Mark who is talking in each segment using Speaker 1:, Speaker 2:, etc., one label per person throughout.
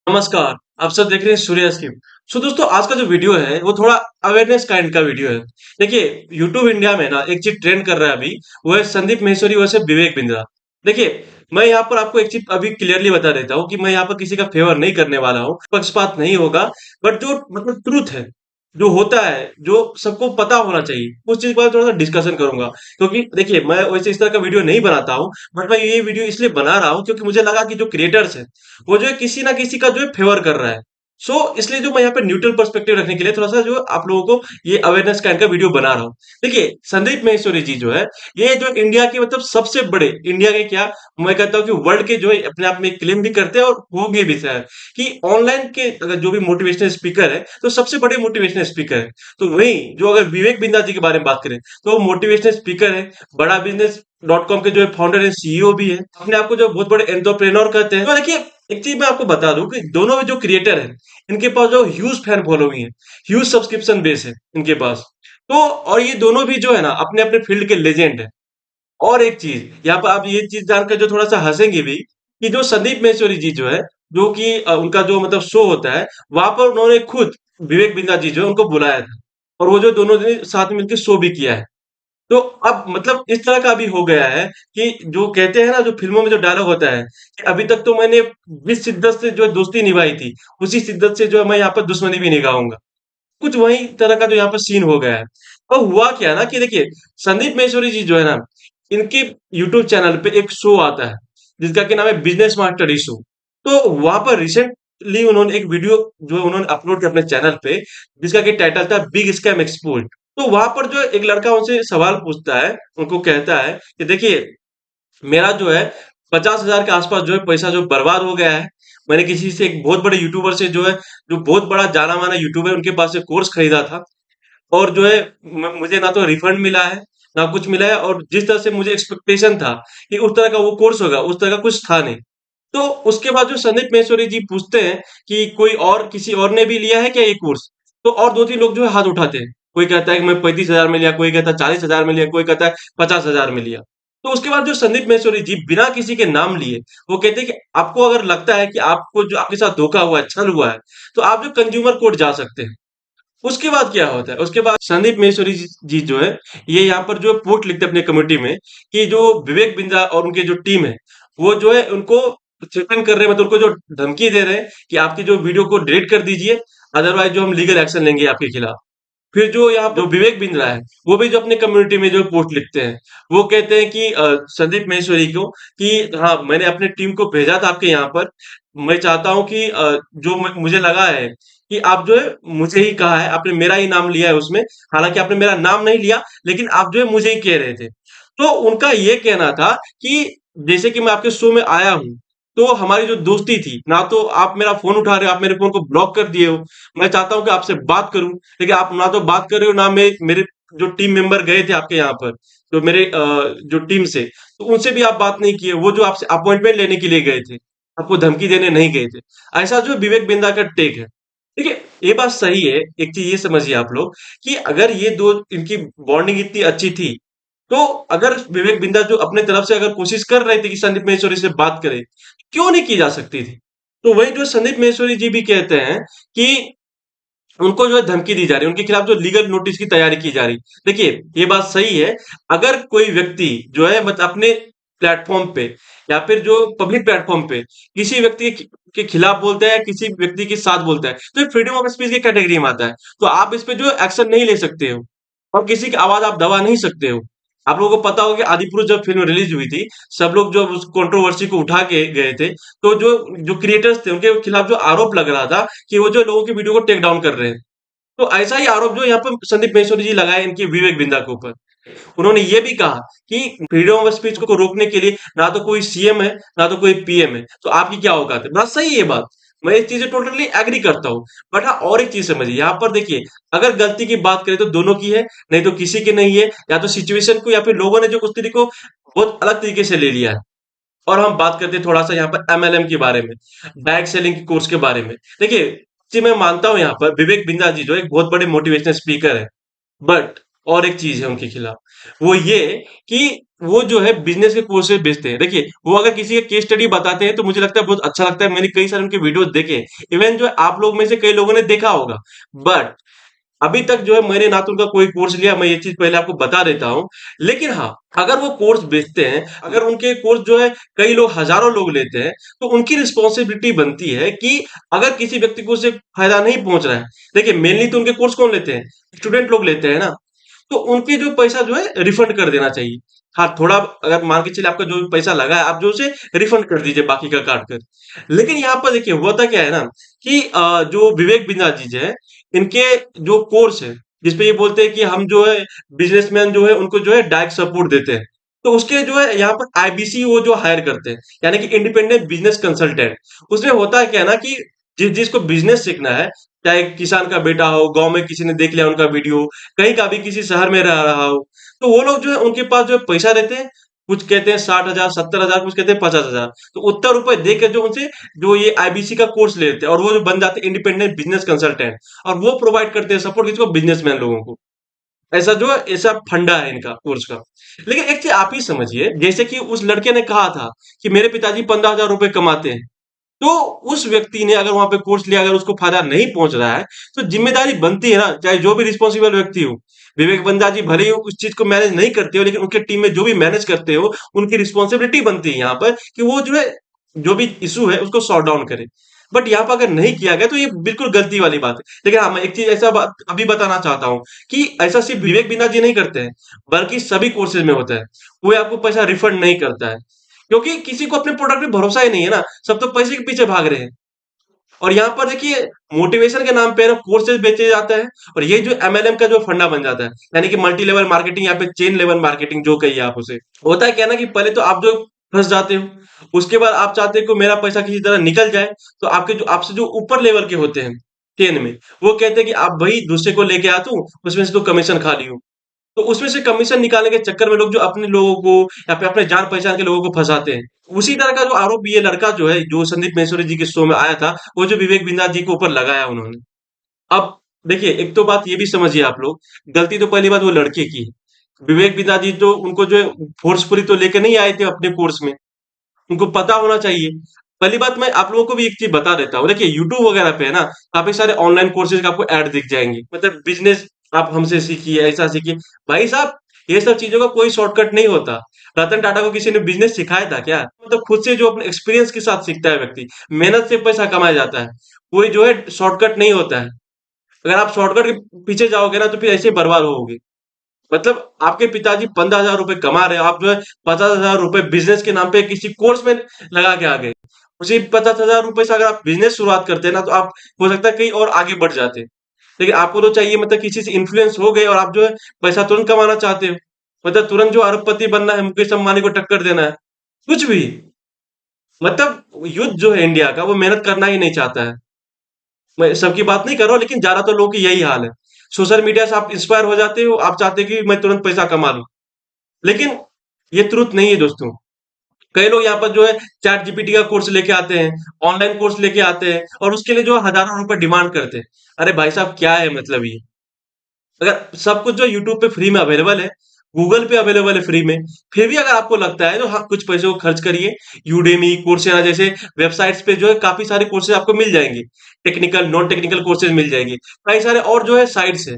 Speaker 1: नमस्कार, आप सब देख रहे हैं सूर्या स्कीम। सो दोस्तों आज का जो वीडियो है वो थोड़ा अवेयरनेस काइंड का वीडियो है। देखिए यूट्यूब इंडिया में ना एक चीज ट्रेंड कर रहा है अभी, वो है संदीप माहेश्वरी वर्सेस विवेक बिंद्रा। देखिए मैं यहाँ पर आपको एक चीज अभी क्लियरली बता देता हूँ कि मैं यहाँ पर किसी का फेवर नहीं करने वाला हूँ, पक्षपात नहीं होगा। बट जो मतलब ट्रूथ है, जो होता है, जो सबको पता होना चाहिए, उस चीज पर थोड़ा सा डिस्कशन करूंगा। क्योंकि देखिए मैं वैसे इस तरह का वीडियो नहीं बनाता हूँ, बट मैं ये वीडियो इसलिए बना रहा हूँ क्योंकि मुझे लगा कि जो क्रिएटर्स है वो जो है किसी ना किसी का जो है फेवर कर रहा है। सो इसलिए जो मैं यहाँ पे न्यूट्रल पर्सपेक्टिव रखने के लिए थोड़ा सा जो आप लोगों को ये अवेयरनेस काइंड का वीडियो बना रहा हूँ। देखिए संदीप माहेश्वरी जी जो है, ये जो इंडिया के मतलब सबसे बड़े, इंडिया के क्या, मैं कहता हूँ कि वर्ल्ड के जो है अपने आप में क्लेम भी करते हैं और होंगे भी शायद, कि ऑनलाइन के अगर जो भी मोटिवेशनल स्पीकर है तो सबसे बड़े मोटिवेशनल स्पीकर है। तो वही जो अगर विवेक बिंद्रा जी के बारे में बात करें तो वो मोटिवेशनल स्पीकर है, बड़ा बिजनेस डॉट कॉम के जो है फाउंडर है, सीईओ भी है, अपने आप को जो बहुत बड़े एंटरप्रेन्योर कहते हैं। तो देखिए एक चीज मैं आपको बता दूं कि दोनों जो क्रिएटर हैं, इनके पास जो ह्यूज फैन फॉलोइंग है, ह्यूज सब्सक्रिप्शन बेस है इनके पास। तो और ये दोनों भी जो है ना अपने अपने फील्ड के लेजेंड है। और एक चीज यहाँ पर आप ये चीज जानकर जो थोड़ा सा हंसेंगे भी, कि जो संदीप माहेश्वरी जी जो है, जो कि उनका जो मतलब शो होता है, वहां पर उन्होंने खुद विवेक बिंद्रा जी जो है उनको बुलाया था, और वो जो दोनों ने साथ में मिलकर शो भी किया है। तो अब मतलब इस तरह का अभी हो गया है कि जो कहते हैं ना, जो फिल्मों में जो डायलॉग होता है कि अभी तक तो मैंने जिस शिद्दत से जो दोस्ती निभाई थी, उसी शिद्दत से जो है मैं यहाँ पर दुश्मनी भी निभाऊंगा। कुछ वही तरह का जो यहाँ पर सीन हो गया है। और हुआ क्या ना कि देखिए संदीप माहेश्वरी जी जो है ना, इनके यूट्यूब चैनल पे एक शो आता है जिसका कि नाम है बिजनेस मास्टर इशू। तो वहां पर रिसेंटली उन्होंने एक वीडियो जो है उन्होंने अपलोड किया अपने चैनल पे, जिसका कि टाइटल था बिग स्कैम एक्सपोज। तो वहां पर जो एक लड़का उनसे सवाल पूछता है, उनको कहता है कि देखिए मेरा जो है 50,000 के आसपास जो है पैसा जो बर्बाद हो गया है। मैंने किसी से, एक बहुत बड़े यूट्यूबर से जो है, जो बहुत बड़ा जाना माना यूट्यूबर है, उनके पास से कोर्स खरीदा था। और जो है मुझे ना तो रिफंड मिला है, ना कुछ मिला है, और जिस तरह से मुझे एक्सपेक्टेशन था कि उस तरह का वो कोर्स होगा, उस तरह का कुछ था नहीं। तो उसके बाद जो संदीप माहेश्वरी जी पूछते हैं कि कोई और किसी और ने भी लिया है क्या ये कोर्स, तो और दो तीन लोग जो है हाथ उठाते हैं। कोई कहता है कि मैं 35,000 में लिया, कोई कहता है 40,000 में लिया, कोई कहता है 50,000 में लिया। तो उसके बाद जो संदीप माहेश्वरी जी बिना किसी के नाम लिए वो कहते हैं कि आपको अगर लगता है कि आपको जो आपके साथ धोखा हुआ है, छल हुआ है, तो आप जो कंज्यूमर कोर्ट जा सकते हैं। उसके बाद क्या होता है, उसके बाद संदीप माहेश्वरी जी जो है, ये यहाँ पर जो पोस्ट लिखते हैं अपने कम्युनिटी में कि जो विवेक बिंद्रा और उनके जो टीम है, वो जो है उनको थ्रेटन कर रहे हैं, मतलब उनको जो धमकी दे रहे हैं कि आपकी जो वीडियो को डिलीट कर दीजिए, अदरवाइज जो हम लीगल एक्शन लेंगे आपके खिलाफ। फिर जो यहाँ जो विवेक बिंद्रा है, वो भी जो अपने कम्युनिटी में जो पोस्ट लिखते हैं, वो कहते हैं कि संदीप माहेश्वरी को कि हाँ मैंने अपने टीम को भेजा था आपके यहाँ पर। मैं चाहता हूँ कि जो मुझे लगा है कि आप जो है मुझे ही कहा है, आपने मेरा ही नाम लिया है उसमें। हालांकि आपने मेरा नाम नहीं लिया, लेकिन आप जो है मुझे ही कह रहे थे। तो उनका ये कहना था कि जैसे कि मैं आपके शो में आया हूँ, तो हमारी जो दोस्ती थी, ना तो आप मेरा फोन उठा रहे हो, आप मेरे फोन को ब्लॉक कर दिए हो। मैं चाहता हूँ कि आपसे बात करूं, लेकिन आप ना तो बात कर रहे हो, ना मेरे जो टीम मेंबर गए थे आपके यहाँ पर, जो मेरे जो टीम से, तो उनसे भी आप बात नहीं किए। वो जो आपसे अपॉइंटमेंट लेने के लिए गए थे, आपको धमकी देने नहीं गए थे। ऐसा जो विवेक बिंदा का टेक है। देखिए ये बात सही है। एक चीज ये समझिए आप लोग कि अगर ये दो, इनकी बॉन्डिंग इतनी अच्छी थी, तो अगर विवेक बिंदा जो अपने तरफ से अगर कोशिश कर रहे थे कि संदीप माहेश्वरी से बात करें, क्यों नहीं की जा सकती थी। तो वही जो संदीप माहेश्वरी जी भी कहते हैं कि उनको जो है धमकी दी जा रही है, उनके खिलाफ जो लीगल नोटिस की तैयारी की जा रही। देखिए ये बात सही है। अगर कोई व्यक्ति जो है मतलब अपने प्लेटफॉर्म पे, या फिर जो पब्लिक प्लेटफॉर्म पे किसी व्यक्ति के खिलाफ बोलता है या किसी व्यक्ति के साथ बोलता है, तो ये फ्रीडम ऑफ स्पीच की कैटेगरी में आता है। तो आप इस पे जो एक्शन नहीं ले सकते हो, और किसी की आवाज आप दबा नहीं सकते हो। आप लोगों को पता होगा कि आदिपुरुष जब फिल्म रिलीज हुई थी, सब लोग जो उस कंट्रोवर्सी को उठा के गए थे, तो जो जो क्रिएटर्स थे उनके खिलाफ जो आरोप लग रहा था कि वो जो लोगों की वीडियो को टेक डाउन कर रहे हैं। तो ऐसा ही आरोप जो यहाँ पर संदीप माहेश्वरी जी लगाए इनके विवेक बिंदा के ऊपर। उन्होंने ये भी कहा कि फ्रीडम ऑफ स्पीच को रोकने के लिए ना तो कोई सीएम है, ना तो कोई पीएम है, तो आपकी क्या औकात है। बात सही है ये बात, मैं इस चीज से टोटली एग्री करता हूँ। बट हाँ और एक चीज समझिए यहाँ पर, देखिए अगर गलती की बात करें तो दोनों की है, नहीं तो किसी की नहीं है। या तो सिचुएशन को, या फिर लोगों ने जो उस तरीके को बहुत अलग तरीके से ले लिया है। और हम बात करते हैं थोड़ा सा यहाँ पर एमएलएम के बारे में, बैक सेलिंग कोर्स के बारे में। देखिए जी मैं मानता हूँ यहाँ पर विवेक बिंद्रा जी जो एक बहुत बड़े मोटिवेशनल स्पीकर है, बट और एक चीज है उनके खिलाफ, वो ये कि वो जो है बिजनेस के कोर्सेज बेचते हैं। देखिए, वो अगर किसी का केस स्टडी बताते हैं तो मुझे लगता है बहुत अच्छा लगता है। मैंने कई सारे उनके वीडियोस देखे, इवन जो है आप लोग में से कई लोगों ने देखा होगा। बट अभी तक जो है मैंने ना तो उनका कोई कोर्स लिया, मैं ये चीज पहले आपको बता देता हूँ। लेकिन हाँ, अगर वो कोर्स बेचते हैं, अगर उनके कोर्स जो है कई लोग, हजारों लोग लेते हैं, तो उनकी रिस्पॉन्सिबिलिटी बनती है कि अगर किसी व्यक्ति को उससे फायदा नहीं पहुंच रहा है। देखिए, मेनली तो उनके कोर्स कौन लेते हैं? स्टूडेंट लोग लेते हैं ना। तो उनके जो पैसा जो है रिफंड कर देना चाहिए। हाँ, थोड़ा अगर मान के चलिए आपका जो भी पैसा लगा है, आप जो उसे रिफंड कर दीजिए बाकी का काट कर। लेकिन यहाँ पर देखिए होता क्या है ना कि जो विवेक बिंद्रा जी है, इनके जो कोर्स है, जिसपे ये बोलते हैं कि हम जो है बिजनेसमैन जो है उनको जो है डायरेक्ट सपोर्ट देते हैं। तो उसके जो है यहाँ पर आईबीसी वो जो हायर करते हैं, यानी कि इंडिपेंडेंट बिजनेस कंसल्टेंट। उसमें होता है क्या है ना कि जिसको बिजनेस सीखना है, चाहे किसान का बेटा हो, गांव में किसी ने देख लिया उनका वीडियो, कहीं का भी किसी शहर में रह रहा हो, तो वो लोग जो है उनके पास जो है पैसा रहते हैं। कुछ कहते हैं 60,000, 70,000, कुछ कहते हैं 50,000। तो उतना रुपए दे के जो उनसे जो ये आईबीसी का कोर्स ले लेते हैं, और वो जो बन जाते हैं इंडिपेंडेंट बिजनेस कंसल्टेंट, और वो प्रोवाइड करते हैं सपोर्ट किसको? बिजनेसमैन लोगों को। ऐसा जो है ऐसा फंडा है इनका कोर्स का। लेकिन एक चीज आप ही समझिए, जैसे कि उस लड़के ने कहा था कि मेरे पिताजी 15,000 रुपए कमाते हैं, तो उस व्यक्ति ने अगर वहां पे कोर्स लिया, अगर उसको फायदा नहीं पहुंच रहा है, तो जिम्मेदारी बनती है ना, चाहे जो भी रिस्पॉन्सिबल व्यक्ति हो। विवेक बंदा जी भले ही उस चीज को मैनेज नहीं करते हो, लेकिन उनके टीम में जो भी मैनेज करते हो, उनकी रिस्पॉन्सिबिलिटी बनती है यहाँ पर कि वो जो है जो भी इशू है उसको सॉर्ट डाउन करे। बट यहाँ पर अगर नहीं किया गया तो ये बिल्कुल गलती वाली बात है। लेकिन हाँ, मैं एक चीज ऐसा बात अभी बताना चाहता हूँ कि ऐसा सिर्फ विवेक बिंदा जी नहीं करते हैं, बल्कि सभी कोर्सेज में होता है। कोई आपको पैसा रिफंड नहीं करता है, क्योंकि किसी को अपने प्रोडक्ट पे भरोसा ही नहीं है ना। सब तो पैसे के पीछे भाग रहे हैं। और यहाँ पर देखिए, मोटिवेशन के नाम पे ना कोर्सेज बेचे जाता है, और ये जो एमएलएम का जो फंडा बन जाता है, यानी कि मल्टी लेवल मार्केटिंग, यहाँ पे चेन लेवल मार्केटिंग जो कहिए आप उसे। होता है क्या ना कि पहले तो आप जो फंस जाते हो, उसके बाद आप चाहते हो कि मेरा पैसा किसी तरह निकल जाए। तो आपके जो आपसे जो ऊपर लेवल के होते हैं चेन में, वो कहते हैं कि आप भाई दूसरे को लेके आ तू, उसमें से तो कमीशन खा लियो। तो उसमें से कमीशन निकालने के चक्कर में लोग जो अपने लोगों को या फिर अपने जान पहचान के लोगों को फंसाते हैं। उसी तरह का जो आरोप ये लड़का जो है, जो संदीप महेश्वरी जी के शो में आया था, वो जो विवेक बिंदास जी के ऊपर लगाया उन्होंने। अब देखिए, एक तो बात ये भी समझिए आप लोग, गलती तो पहली बात वो लड़के की है। विवेक बिंदास जी तो उनको जो है फोर्सफुली तो लेके नहीं आए थे अपने कोर्स में। उनको पता होना चाहिए। पहली बात, मैं आप लोगों को भी एक चीज बता देता हूँ। देखिए, यूट्यूब वगैरह पे है ना, काफी सारे ऑनलाइन कोर्सेज का आपको ऐड दिख जाएंगे, मतलब बिजनेस आप हमसे सीखिए, ऐसा सीखिए। भाई साहब, ये सब चीजों का कोई शॉर्टकट नहीं होता। रतन टाटा को किसी ने बिजनेस सिखाया था क्या? मतलब खुद से जो अपने एक्सपीरियंस के साथ सीखता है व्यक्ति। मेहनत से पैसा कमाया जाता है। कोई जो है शॉर्टकट नहीं होता है। अगर आप शॉर्टकट के पीछे जाओगे ना, तो फिर ऐसे ही बर्बाद होगे। मतलब आपके पिताजी 15,000 रुपए कमा रहे हो, आप जो है 50,000 रुपए बिजनेस के नाम पे किसी कोर्स में लगा के आ गए। उसी 50,000 रुपए से अगर आप बिजनेस शुरुआत करते हैं ना, तो आप हो सकता है कहीं और आगे बढ़ जाते। लेकिन आपको तो चाहिए, मतलब किसी से इन्फ्लुएंस हो गए और आप जो है पैसा तुरंत कमाना चाहते हो। मतलब तुरंत जो अरबपति बनना है, मुकेश अंबानी को टक्कर देना है, कुछ भी। मतलब युद्ध जो है इंडिया का, वो मेहनत करना ही नहीं चाहता है। मैं सबकी बात नहीं कर रहा हूँ, लेकिन ज्यादातर लोगों की यही हाल है। सोशल मीडिया से आप इंस्पायर हो जाते हो, आप चाहते हो कि मैं तुरंत पैसा कमा लूं। लेकिन ये ट्रुथ नहीं है दोस्तों। कई लोग यहाँ पर जो है चैट जीपीटी का कोर्स लेके आते हैं, ऑनलाइन कोर्स लेके आते हैं, और उसके लिए जो हजारों रुपए डिमांड करते हैं। अरे भाई साहब, क्या है मतलब ये? अगर सब कुछ जो यूट्यूब पे फ्री में अवेलेबल है, गूगल पे अवेलेबल है फ्री में, फिर भी अगर आपको लगता है तो हाँ, कुछ पैसे को खर्च करिए। यूडेमी, कोर्सेरा जैसे वेबसाइट्स पे जो है काफी सारे कोर्सेज आपको मिल जाएंगे। टेक्निकल, नॉन टेक्निकल कोर्सेज मिल जाएंगे। कई सारे और जो है साइट्स है।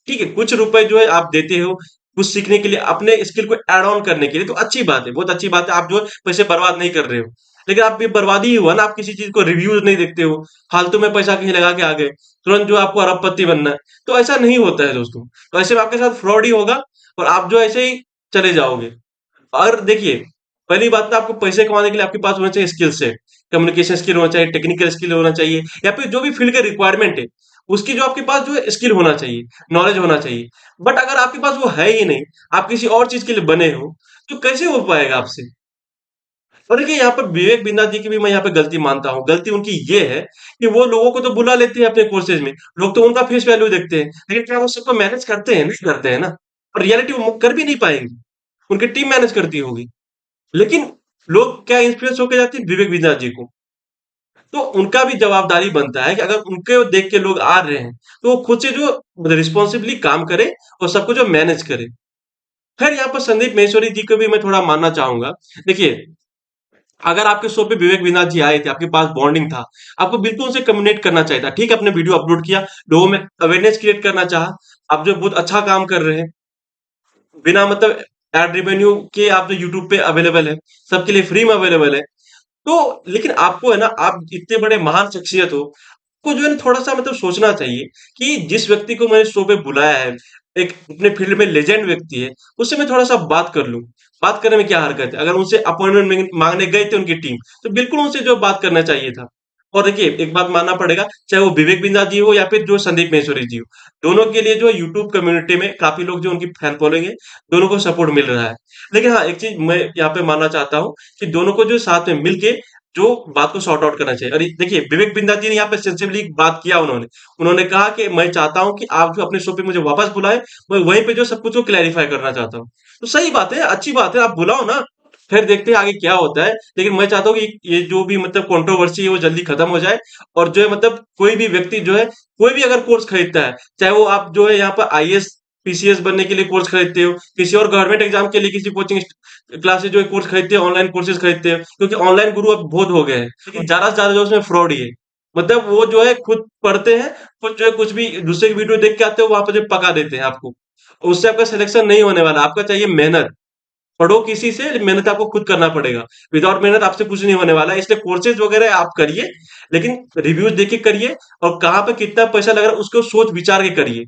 Speaker 1: ठीक है, कुछ रुपए जो है आप देते हो कुछ सीखने के लिए, अपने स्किल को ऐड ऑन करने के लिए, तो अच्छी बात है, बहुत अच्छी बात है। आप जो है पैसे बर्बाद नहीं कर रहे हो। लेकिन आप ये बर्बादी ही हुआ ना, आप किसी चीज को रिव्यूज नहीं देखते हो, फालतू में पैसा कहीं लगा के आ गए, तुरंत जो आपको अरबपति बनना है। तो ऐसा नहीं होता है दोस्तों। तो ऐसे में आपके साथ फ्रॉड ही होगा, और आप जो ऐसे ही चले जाओगे। और देखिए, पहली बात तो आपको पैसे कमाने के लिए आपके पास होना चाहिए स्किल सेट। कम्युनिकेशन स्किल होना चाहिए, टेक्निकल स्किल होना चाहिए, या फिर जो भी फील्ड का रिक्वायरमेंट है, उसकी जो आपके पास जो है स्किल होना चाहिए, नॉलेज होना चाहिए। बट अगर आपके पास वो है ही नहीं, आप किसी और चीज के लिए बने हो, तो कैसे हो पाएगा आपसे? और देखिए, यहाँ पर विवेक बिंदास जी की भी मैं यहाँ पे गलती मानता हूँ। गलती उनकी ये है कि वो लोगों को तो बुला लेते हैं अपने कोर्सेज में, लोग तो उनका फेस वैल्यू देखते हैं, लेकिन क्या वो सबको मैनेज करते हैं? नहीं करते हैं ना। और रियलिटी वो कर भी नहीं पाएंगे, उनकी टीम मैनेज करती होगी। लेकिन लोग क्या इन्फ्लुएंस होके जाते हैं? विवेक बिंदास जी को। तो उनका भी जवाबदारी बनता है कि अगर उनके देख के लोग आ रहे हैं, तो वो खुद से जो रिस्पॉन्सिबली काम करे और सबको जो मैनेज करे। खैर यहाँ पर संदीप माहेश्वरी जी को भी मैं थोड़ा मानना चाहूंगा। देखिए, अगर आपके शो पे विवेक विनाथ जी आए थे, आपके पास बॉन्डिंग था, आपको बिल्कुल उनसे कम्युनिकेट करना चाहिए था। ठीक है, आपने वीडियो अपलोड किया, लोगों में अवेयरनेस क्रिएट करना चाहा, आप जो बहुत अच्छा काम कर रहे हैं, बिना मतलब एड रेवेन्यू के आप जो यूट्यूब पे अवेलेबल है, सबके लिए फ्री में अवेलेबल है। तो लेकिन आपको है ना, आप इतने बड़े महान शख्सियत हो, आपको जो है ना थोड़ा-सा मतलब सोचना चाहिए कि जिस व्यक्ति को मैंने शो पे बुलाया है, एक अपने फील्ड में लेजेंड व्यक्ति है, उससे मैं थोड़ा-सा बात कर लूँ। बात करने में क्या हरकत है? अगर उनसे अपॉइंटमेंट माँगने गई थी उनकी टीम, तो बिल्कुल उनसे जो बात करना चाहिए था। और देखिए, एक बात मानना पड़ेगा, चाहे वो विवेक बिंद्रा जी हो या फिर जो संदीप माहेश्वरी जी हो, दोनों के लिए जो है यूट्यूब कम्युनिटी में काफ़ी लोग जो उनकी फैन फॉलोइंग है, दोनों को सपोर्ट मिल रहा है। लेकिन हाँ, एक चीज़ मैं यहाँ पे मानना चाहता हूँ कि दोनों को जो साथ में मिल के जो बात को सॉर्ट आउट करना चाहिए। और देखिए, विवेक बिंद्रा जी ने यहाँ पे सेंसिबली बात किया उन्होंने। उन्होंने कहा कि मैं चाहता हूँ कि आप जो अपने शो पे मुझे वापस बुलाएँ, मैं वहीं पे जो सब कुछ को क्लैरिफाई करना चाहता हूँ। तो सही बात है, अच्छी बात है, आप बुलाओ ना, फिर देखते हैं आगे क्या होता है। लेकिन मैं चाहता हूँ कि ये जो भी मतलब कंट्रोवर्सी है वो जल्दी खत्म हो जाए और जो है मतलब कोई भी व्यक्ति जो है, कोई भी अगर कोर्स खरीदता है, चाहे वो आप जो है यहाँ पर आईएएस, पीसीएस बनने के लिए कोर्स खरीदते हो, किसी और गवर्नमेंट एग्जाम के लिए किसी कोचिंग क्लासेस जो है कोर्स खरीदते हो, ऑनलाइन कोर्सेज खरीदते हो, क्योंकि ऑनलाइन गुरु अब बहुत हो गए हैं, लेकिन ज्यादा से ज्यादा जो उसमें फ्रॉड ही है। मतलब वो जो है खुद पढ़ते हैं, खुद जो है कुछ भी दूसरे की वीडियो देख के आते हो, वहां पर जो पका देते हैं आपको। उससे आपका सिलेक्शन नहीं होने वाला, आपका चाहिए मेहनत। पढ़ो किसी से, मेहनत आपको खुद करना पड़ेगा। विदाउट मेहनत आपसे कुछ नहीं होने वाला है, इसलिए कोर्सेज वगैरह आप करिए, लेकिन रिव्यूज देख के करिए और कहाँ पे कितना पैसा लग रहा है उसको सोच विचार के करिए।